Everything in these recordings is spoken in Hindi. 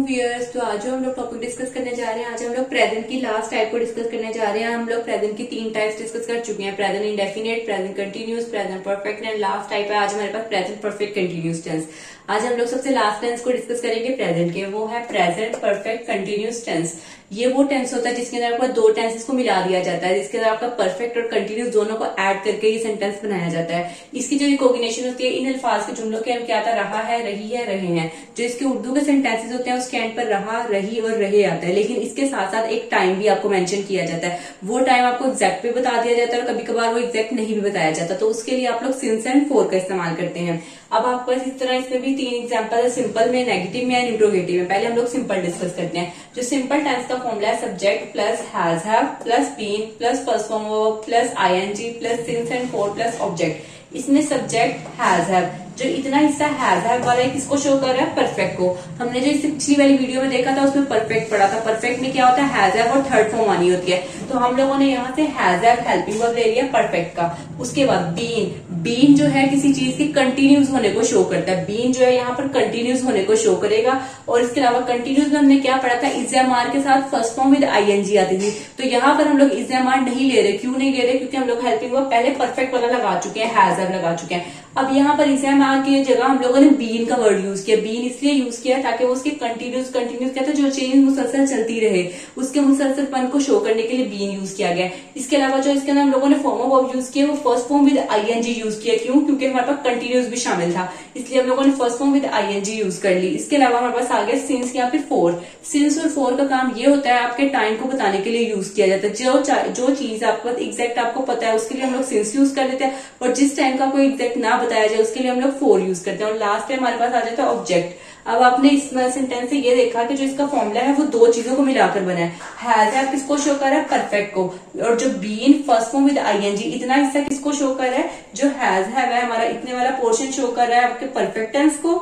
व्यूअर्स। तो आज हम लोग टॉपिक डिस्कस करने जा रहे हैं। आज हम लोग प्रेजेंट की लास्ट टाइप को डिस्कस करने जा रहे हैं। हम लोग प्रेजेंट की 3 टाइप्स डिस्कस कर चुके हैं, present indefinite, present continuous, present perfect and last type है आज हमारे पास प्रेजेंट परफेक्ट कंटिन्यूस टेंस। आज हम लोग सबसे लास्ट टेंस को डिस्कस करेंगे प्रेजेंट के, वो है प्रेजेंट परफेक्ट कंटिन्यूस टेंस। ये वो टेंस होता है जिसके अंदर आपको दो टेंसेस को मिला दिया जाता है, जिसके अंदर आपका परफेक्ट और कंटिन्यूस दोनों को ऐड करके ये सेंटेंस बनाया जाता है। इसकी जो रिकॉग्निशन होती है इन अल्फाज के जुमलों के क्या आता है, रहा है, रही है, रहे हैं। जो इसके उर्दू के सेंटेंसेस होते हैं उसके एंड पर रहा, रही और रहे आता है, लेकिन इसके साथ साथ एक टाइम भी आपको मेंशन किया जाता है। वो टाइम आपको एग्जैक्ट भी बता दिया जाता है और कभी कभार वो एग्जैक्ट नहीं भी बताया जाता, तो उसके लिए आप लोग सिंस एंड फोर का इस्तेमाल करते हैं। अब आपको इस तरह इसमें भी 3 एग्जांपल है, सिंपल में, नेगेटिव में एंड इंट्रोगेटिव में। पहले हम लोग सिंपल डिस्कस करते हैं। जो सिंपल टेंस का फॉर्मूला है subject plus has have plus been plus first form verb plus ING plus since and for plus object. इसमें सब्जेक्ट हैज हैव, जो इतना हिस्सा हैज हैव वाला है किसको शो कर रहा है, परफेक्ट को। हमने जो इससे पिछली वाली वीडियो में देखा था उसमें परफेक्ट पढ़ा था। परफेक्ट में क्या होता है, हैज हैव और थर्ड फॉर्म आनी होती है। तो हम लोगों ने यहाँ से हैज हैव हेल्पिंग वर्ब ले लिया परफेक्ट का। उसके बाद बीन, बीन जो है किसी चीज की कंटिन्यूस होने को शो करता है। बीन जो है यहाँ पर कंटिन्यूस होने को शो करेगा। और इसके अलावा कंटिन्यूस में हमने क्या पढ़ा था, इज एम आर के साथ फर्स्ट फॉर्म विद आईएनजी आती थी। तो यहाँ पर हम लोग इज एम आर नहीं ले रहे। क्यों नहीं ले रहे, क्योंकि हम लोग हेल्पिंग वर्ब पहले परफेक्ट वाला लगा चुके हैं, हैज हैव लगा चुके हैं। अब यहाँ पर इज एम आर की जगह हम लोगों ने बीन का वर्ड यूज किया। बीन इसलिए यूज किया ताकि वो उसके कंटिन्यूस कहते हैं जो चेंज मुसलसल चलती रहे, उसके मुसलसलपन को शो करने के लिए बीन यूज किया गया। इसके अलावा जो इसके अंदर हम लोगों ने फॉर्म ऑफ वर्ब यूज किया वो first form with ING use किया। क्यों, क्योंकि हमारे पास कंटिन्यूस भी शामिल था, इसलिए हम लोगों ने first form with ING use कर ली। इसके अलावा हमारे पास आ गया सिंस या फिर फोर। सिंस और फोर का काम ये होता है आपके टाइम को बताने के लिए यूज किया जाता है। जो चीज आपको एग्जैक्ट आपको पता है उसके लिए हम लोग सिंस यूज कर लेते हैं, और जिस टाइम का कोई एग्जैक्ट ना बताया जाए उसके लिए हम लोग फोर यूज करते हैं। और लास्ट में हमारे पास आ जाता है ऑब्जेक्ट। अब आपने इस सेंटेंस से ये देखा कि जो इसका फॉर्मूला है वो दो चीजों को मिलाकर बना है। हैज हैव किसको शो कर रहा है, परफेक्ट को। और जो been first form with ING, इतना हिस्सा किसको शो कर रहा है, जो हैज हैव है हमारा इतने वाला पोर्शन शो कर रहा है आपके परफेक्ट टेंस को।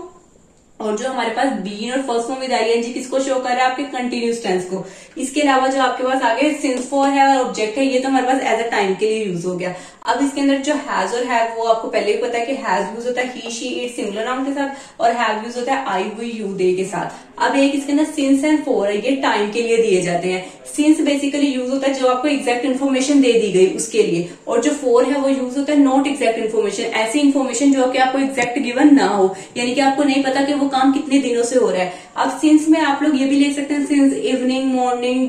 और जो हमारे पास बीन और फर्स्ट फॉर्म विद आईएनजी किसको शो कर रहा है, आपके कंटिन्यूस टेंस को। इसके अलावा जो आपके पास आगे सिंस फोर है और ऑब्जेक्ट है, ये तो हमारे पास एज अ टाइम के लिए यूज हो गया। अब इसके अंदर जो हैज और हैव, वो आपको पहले ही पता है कि हैज यूज होता है ही शी इट सिंगुलर नाउन के साथ, और हैव यूज होता है आई वी यू दे के साथ। अब एक इसके अंदर सिंस एंड फोर है, ये टाइम के लिए दिए जाते हैं। सिंस बेसिकली यूज होता है जो आपको एग्जैक्ट इन्फॉर्मेशन दे दी गई उसके लिए, और जो फोर है वो यूज होता है नॉट एग्जैक्ट इन्फॉर्मेशन, ऐसी इन्फॉर्मेशन जो कि आपको एग्जैक्ट गिवन ना हो, यानी कि आपको नहीं पता कि वो काम कितने दिनों से हो रहा है। अब सिंस में आप लोग ये भी ले सकते हैं, सिंस इवनिंग, मॉर्निंग,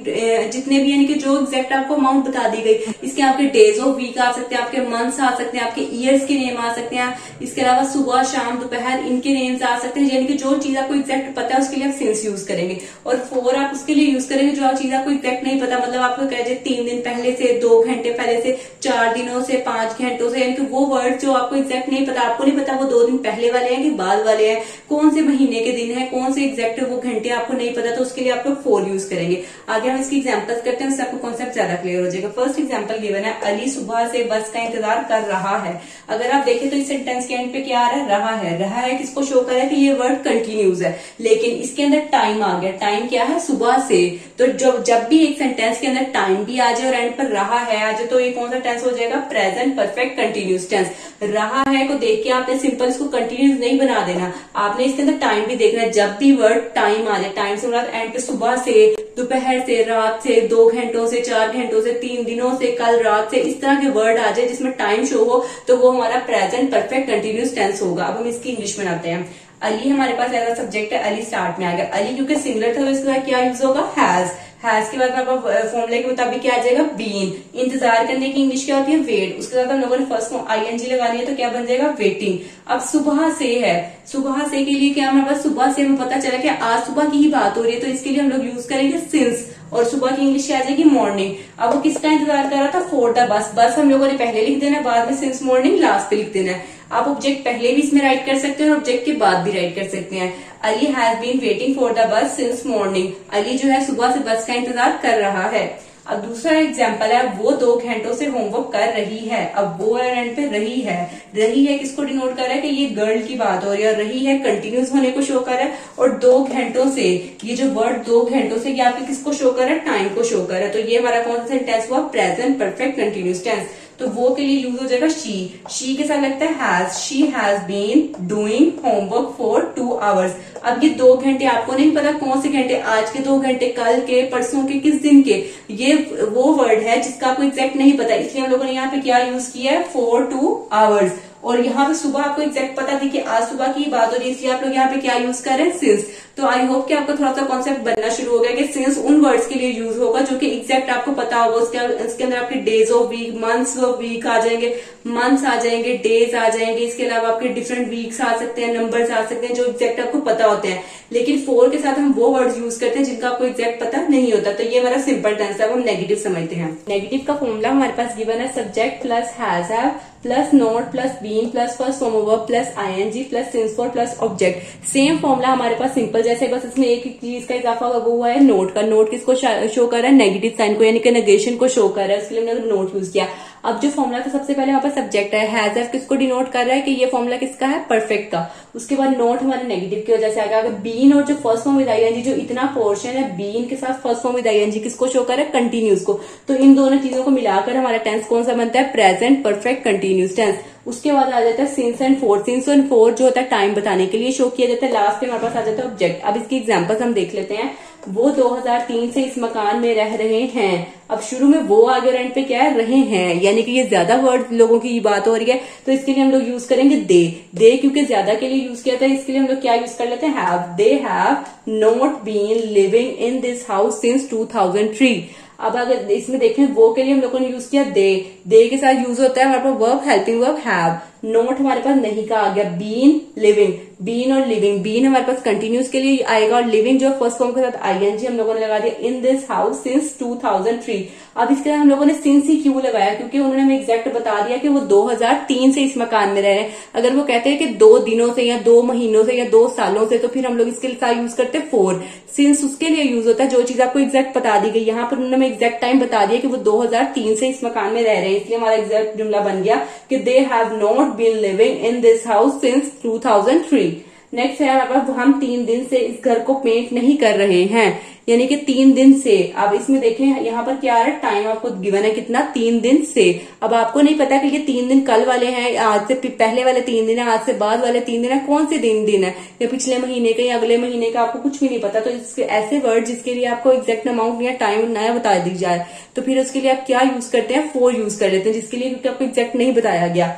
जितने भी, यानी कि जो एग्जैक्ट आपको अमाउंट बता दी गई। इसके आपके डेज ऑफ वीक आ सकते हैं, आपके मंथ्स आ सकते हैं, आपके ईयर्स के नेम आ सकते हैं। इसके अलावा सुबह, शाम, दोपहर, इनके नेम्स आ सकते हैं, यानी कि जो चीज आपको एग्जैक्ट पता है उसके लिए आप सिंस यूज करेंगे। और फोर आप उसके लिए यूज करेंगे जो चीज आपको एग्जैक्ट नहीं पता, मतलब आपको कह जाए 3 दिन पहले से, 2 घंटे पहले से, 4 दिनों से, 5 घंटों से, यानी कि वो वर्ड जो आपको एग्जैक्ट नहीं पता, आपको नहीं पता वो 2 दिन पहले वाले हैं कि बाद वाले हैं, कौन से महीने के दिन है, कौन से एग्जैक्ट वो घंटे आपको नहीं पता, तो उसके लिए आप लोग फोर यूज करेंगे। आगे हम इसकी एग्जांपल्स करते हैं, उससे आपको कॉन्सेप्ट ज्यादा क्लियर हो जाएगा। फर्स्ट एग्जांपल गिवन है, अली सुबह से बस का इंतजार कर रहा है। अगर आप देखें तो इस सेंटेंस के एंड पे क्या आ रहा है, रहा है। रहा है किसको शो कर रहा है कि ये वर्ड कंटिन्यूज है, लेकिन इसके अंदर टाइम आ गया। टाइम क्या है, सुबह से। तो जब भी एक सेंटेंस के अंदर टाइम भी आ जाए और एंड पर रहा है आ जाए, तो ये कौन सा टेंस हो जाएगा, प्रेजेंट परफेक्ट कंटिन्यूस टेंस। रहा है को देख के आपने सिंपल इसको कंटिन्यूस नहीं बना देना, आपने इसके अंदर टाइम भी देखना है। जब भी वर्ड टाइम आ जाए, टाइम से मुराद एंड पे सुबह से, दोपहर से, रात से, 2 घंटों से, 4 घंटों से, 3 दिनों से, कल रात से, इस तरह के वर्ड आ जाए जिसमें टाइम शो हो, तो वो हमारा प्रेजेंट परफेक्ट कंटिन्यूस टेंस होगा। अब हम इसकी इंग्लिश में आते हैं। अली हमारे पास ऐसा सब्जेक्ट है, अली स्टार्ट में आ गया। अली क्योंकि सिंगुलर था तो इसके बाद क्या यूज होगा, हैज। हैज के बाद फॉर्मूले के मुताबिक क्या आ जाएगा, बीन। इंतजार करने की इंग्लिश क्या होती है, वेट। उसके बाद हम लोगों ने फर्स्ट आईएनजी लगा लिया तो क्या बन जाएगा, वेटिंग। अब सुबह से है, सुबह से के लिए क्या हमारे पास, सुबह से हमें पता चला कि आज सुबह की ही बात हो रही है, तो इसके लिए हम लोग यूज करेंगे सिंस, और सुबह की इंग्लिश क्या आ जाएगी, मॉर्निंग। अब वो किसका इंतजार कर रहा था, फॉर द बस। बस हम लोगों ने पहले लिख देना है, बाद में सिंस मॉर्निंग लास्ट पे लिख देना है। आप ऑब्जेक्ट पहले भी इसमें राइट कर सकते हैं और ऑब्जेक्ट के बाद भी राइट कर सकते हैं। Ali has been waiting for the bus since morning. Ali जो है सुबह से बस का इंतजार कर रहा है। अब दूसरा एग्जाम्पल है, वो 2 घंटों से होमवर्क कर रही है। अब वो एंड पे रही है। रही है किसको डिनोट कर रहा है कि ये गर्ल की बात हो रही है, और रही है कंटिन्यूस होने को शो कर रहा है। और 2 घंटों से, ये जो वर्ड 2 घंटों से, ये आपके किसको शो कर रहा है, टाइम को शो कर रहा है। तो ये हमारा कौन सा सेंटेंस हुआ, प्रेजेंट परफेक्ट कंटिन्यूस टेंस। तो वो के लिए यूज हो जाएगा शी के साथ लगता है has, she has been doing homework for 2 hours. अब ये 2 घंटे आपको नहीं पता कौन से घंटे, आज के 2 घंटे, कल के, परसों के, किस दिन के, ये वो वर्ड है जिसका आपको एग्जैक्ट नहीं पता, इसलिए हम लोगों ने यहाँ पे क्या यूज किया है, फॉर 2 आवर्स। और यहाँ पे सुबह आपको एग्जैक्ट पता थी कि आज सुबह की बात हो रही है, इसलिए आप लोग यहाँ पे क्या यूज कर रहे हैं, सिंस। तो आई होप कि आपको थोड़ा सा कॉन्सेप्ट बनना शुरू हो गया कि सिंस उन वर्ड्स के लिए यूज होगा जो कि एग्जैक्ट आपको पता होगा। उसके अंदर आपके days of week, months of week आ जाएंगे, मंथ्स आ जाएंगे, डेज आ जाएंगे, इसके अलावा आपके डिफरेंट वीक्स आ सकते हैं, नंबर्स आ सकते हैं जो एग्जैक्ट आपको पता होते हैं। लेकिन फॉर के साथ हम वो वर्ड्स यूज करते हैं जिनका आपको एग्जैक्ट पता नहीं होता। तो ये हमारा सिंपल टेंस है, हम नेगेटिव समझते हैं। नेगेटिव का फॉर्मूला हमारे पास गिवन है subject plus has have plus not plus been plus first form of verb plus ING plus since for plus object. Same formula हमारे पास सिंपल जैसे, बस इसमें एक चीज का इजाफा हुआ है नोट का। नोट किसको शो कर रहा है, नेगेटिव साइन को, यानी कि नेगेशन को शो कर रहा है, उसके लिए हमने नोट यूज किया। अब जो फॉर्मूला था सबसे पहले वहां पर सब्जेक्ट है, हैज हैव किसको डिनोट कर रहा है कि ये फॉर्मूला किसका है, परफेक्ट का। उसके बाद नोट हमारे नेगेटिव की वजह से आएगा। अगर बीन और जो फर्स्ट फॉर्म विद आईएनजी, जो इतना पोर्शन है बीन के साथ फर्स्ट फॉर्म विद आईएनजी किसको शो कर रहा है, कंटिन्यूस को। तो इन दोनों चीजों को मिलाकर हमारा टेंस कौन सा बनता है, प्रेजेंट परफेक्ट कंटिन्यूस टेंस। उसके बाद आ जाता है since and four. Since and four जो होता है टाइम बताने के लिए शो किया जाता है। लास्ट में हमारे पास आ जाता है ऑब्जेक्ट। अब इसकी एग्जांपल्स हम देख लेते हैं। वो 2003 से इस मकान में रह रहे हैं। अब शुरू में वो आगे और एंड पे क्या है, रहे हैं, यानी कि ये ज्यादा वर्ड लोगों की बात हो रही है, तो इसके लिए हम लोग यूज करेंगे दे क्योंकि ज्यादा के लिए यूज किया था, इसके लिए हम लोग क्या यूज कर लेते हैं, have. They have not been living in this house since 2003। अब अगर इसमें देखें वो के लिए हम लोगों ने यूज किया दे के साथ यूज होता है हमारे पास verb, helping verb have. Not हमारे पास नहीं का आ गया, बीन लिविंग, बीन और लिविंग। बीन हमारे पास कंटिन्यूस के लिए आएगा और लिविंग जो फर्स्ट फॉर्म के साथ आईएनजी हम लोगों ने लगा दिया, इन दिस हाउस सिंस 2003। अब इसके हम लोगों ने सिंस ही क्यों लगाया, क्योंकि उन्होंने हमें एग्जैक्ट बता दिया कि वो 2003 से इस मकान में रह रहे हैं। अगर वो कहते हैं कि 2 दिनों से या 2 महीनों से या 2 सालों से, तो फिर हम लोग इसके साथ यूज करते हैं फोर। सिंस उसके लिए यूज होता है जो चीज आपको एग्जैक्ट बता दी गई। यहाँ पर उन्होंने हमें एग्जैक्ट टाइम बता दिया कि वो 2003 से इस मकान में रह रहे हैं, इसलिए हमारा एग्जैक्ट जुमला बन गया कि they have not been living in this house since 2003। Next है हम 3 दिन से इस घर को पेंट नहीं कर रहे हैं, यानी कि 3 दिन से। अब इसमें देखें यहाँ पर क्या है, टाइम आपको गिवन है कितना, 3 दिन से। अब आपको नहीं पता कि ये 3 दिन कल वाले हैं, आज से पहले वाले 3 दिन है, आज से बाद वाले 3 दिन है, कौन से दिन है, या पिछले महीने का या अगले महीने का, आपको कुछ भी नहीं पता। तो ऐसे वर्ड जिसके लिए आपको एग्जैक्ट अमाउंट या टाइम नया बता दी जाए, तो फिर उसके लिए आप क्या यूज करते हैं, फोर यूज कर लेते हैं, जिसके लिए क्योंकि आपको एग्जैक्ट नहीं बताया गया।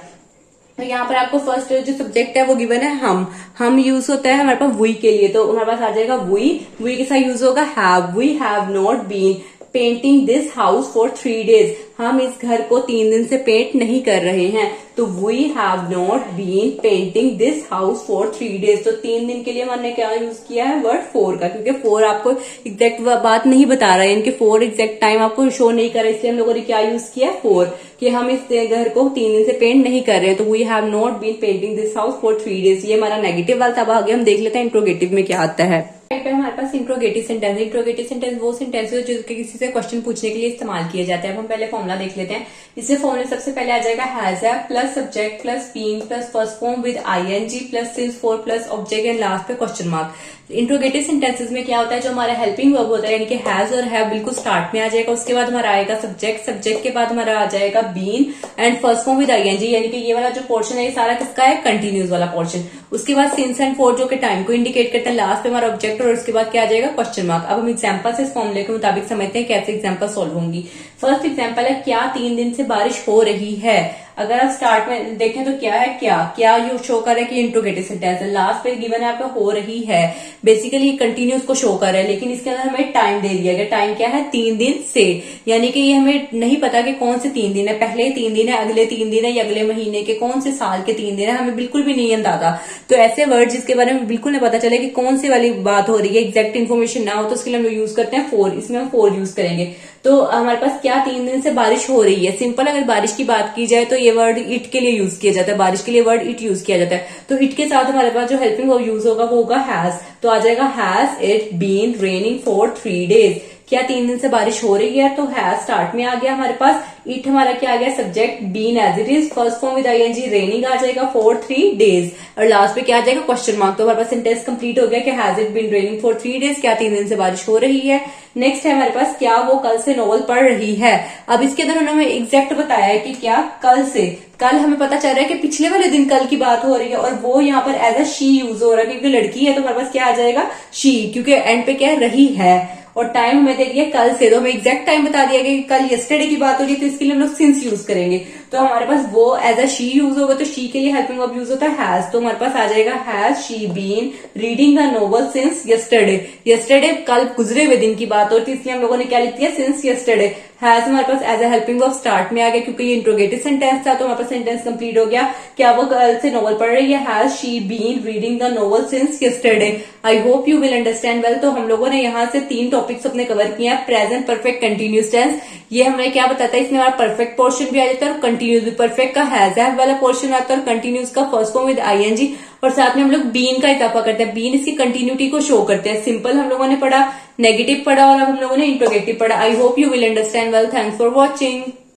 तो यहाँ पर आपको फर्स्ट जो सब्जेक्ट है वो गिवन है हम यूज होता है हमारे पास वी के लिए, तो हमारे पास आ जाएगा वी के साथ यूज होगा have. We have not been painting this house for 3 days। हम इस घर को 3 दिन से पेंट नहीं कर रहे हैं, तो we have not been painting this house for 3 days। तो 3 दिन के लिए हमने क्या यूज किया है, वर्ड फोर का, क्योंकि फोर आपको एग्जैक्ट बात नहीं बता रहा है, इनके फोर एग्जैक्ट टाइम आपको शो नहीं कर रहा है, इसलिए हम लोगों ने क्या यूज किया, फोर, कि हम इस घर को 3 दिन से पेंट नहीं कर रहे हैं। तो we have not been painting this house for 3 days। ये हमारा नेगेटिव वाला था। अब आगे हम देख लेते हैं इंट्रोगेटिव में क्या आता है। पे हमारे पास इंट्रोगेटिव सेंटेंस। इंट्रोगेटिव सेंटेंस वो सेंटेंस है जो किसी से क्वेश्चन पूछने के लिए इस्तेमाल किए जाते हैं। अब हम पहले फॉर्मूला देख लेते हैं। इससे फॉर्मूले सबसे पहले आ जाएगा has have plus subject plus being plus first form with ING plus since for plus object and last पे क्वेश्चन मार्क। इंट्रोगेटिव सेंटेंसेस में क्या होता है, जो हमारा हेल्पिंग वर्ब होता है, यानी कि हैज और हैव बिल्कुल स्टार्ट में आ जाएगा, उसके बाद हमारा आएगा सब्जेक्ट, सब्जेक्ट के बाद हमारा आ जाएगा been and first form with ING, यानी कि ये वाला जो पोर्शन है ये सारा किसका है, कंटिन्यूस वाला पोर्शन। उसके बाद सिंस एंड फोर जो कि टाइम को इंडिकेट करते हैं, लास्ट पे हमारा ऑब्जेक्ट और उसके बाद क्या आ जाएगा, क्वेश्चन मार्क। अब हम एग्जाम्पल से इस फॉर्मूले के मुताबिक समझते हैं कैसे एग्जाम्पल सोल्व होंगी। फर्स्ट एग्जाम्पल है, क्या 3 दिन से बारिश हो रही है। अगर आप स्टार्ट में देखें तो क्या है, क्या ये शो कर रहा है कि इंट्रोगेटिव सेंटेंस है। लास्ट पे गिवन है आपका हो रही है, बेसिकली कंटिन्यूस को शो कर रहा है, लेकिन इसके अंदर हमें टाइम दे दिया गया। टाइम क्या है, 3 दिन से, यानी कि ये हमें नहीं पता कि कौन से 3 दिन है, पहले 3 दिन है, अगले 3 दिन है या अगले महीने के कौन से साल के 3 दिन है, हमें बिल्कुल भी नहीं अंदाजा। तो ऐसे वर्ड जिसके बारे में बिल्कुल नहीं पता चले कि कौन सी वाली बात हो रही है, एग्जैक्ट इन्फॉर्मेशन ना हो, तो उसके लिए हम यूज करते हैं फोर। इसमें हम फोर यूज करेंगे। तो हमारे पास क्या 3 दिन से बारिश हो रही है। सिंपल अगर बारिश की बात की जाए तो ये वर्ड इट के लिए यूज किया जाता है, बारिश के लिए वर्ड इट यूज किया जाता है। तो इट के साथ हमारे पास जो हेल्पिंग वर्ब यूज होगा वो होगा हैज। तो आ जाएगा has it been raining for 3 days। क्या 3 दिन से बारिश हो रही है, तो हैज स्टार्ट में आ गया हमारे पास। इट हमारा क्या आ गया, subject been as it is, first form with ING, raining आ जाएगा फॉर 3 डेज, और लास्ट पे क्या आ जाएगा, क्वेश्चन मार्क। तो हमारे पास सेंटेंस कंप्लीट हो गया कि has it been raining for 3 days, क्या 3 दिन से बारिश हो रही है। नेक्स्ट है हमारे पास, क्या वो कल से नॉवल पढ़ रही है। अब इसके अंदर उन्होंने एग्जैक्ट बताया है कि क्या कल से, कल हमें पता चल रहा है कि पिछले वाले दिन कल की बात हो रही है, और वो यहाँ पर एज अ शी यूज हो रहा है क्योंकि लड़की है, तो हमारे पास क्या आ जाएगा, शी, क्योंकि एंड पे क्या है, रही है, और टाइम हमें दे दिया कल से, तो हमें एग्जैक्ट टाइम बता दिया कि कल यस्टरडे की बात होगी, तो इसके लिए हम लोग सिंस यूज करेंगे। तो हमारे पास वो एज अ शी यूज होगा, तो शी के लिए हेल्पिंग वर्ब यूज होता है हैज, तो हमारे पास आ जाएगा has she been reading the novel since yesterday. Yesterday कल गुजरे हुए दिन की बात होती है, इसलिए हम लोगों ने क्या लिख दिया, सिंस यस्टरडे। हैज हमारे पास as a helping verb start में आ गया क्योंकि ये इंट्रोगेटिव सेंटेंस था, तो हमारे पास सेंटेंस कंप्लीट हो गया। क्या वो कल से नोवेल पढ़ रही है, has she been reading the novel since yesterday. I hope you will understand well. तो हम लोगों ने यहाँ से 3 टॉपिक्स अपने कवर किए हैं। प्रेजेंट परफेक्ट कंटिन्यूस टेंस, ये हमें क्या बताता है, इसमें हमारा परफेक्ट पोर्शन भी आ जाता है और कंटिन्यूस भी। परफेक्ट का हैज हैव वाला पोर्शन आता है और कंटिन्यूस का फर्स्ट फॉर्म विद आईएनजी, और साथ में हम लोग बीन का इजाफा करते हैं। बीन इसकी कंटिन्यूटी को शो करते हैं। सिंपल हम लोगों ने पढ़ा, नेगेटिव पढ़ा, और अब हम लोगों ने इंट्रोगेटिव पढ़ा। आई hope you will understand well. Thanks for watching.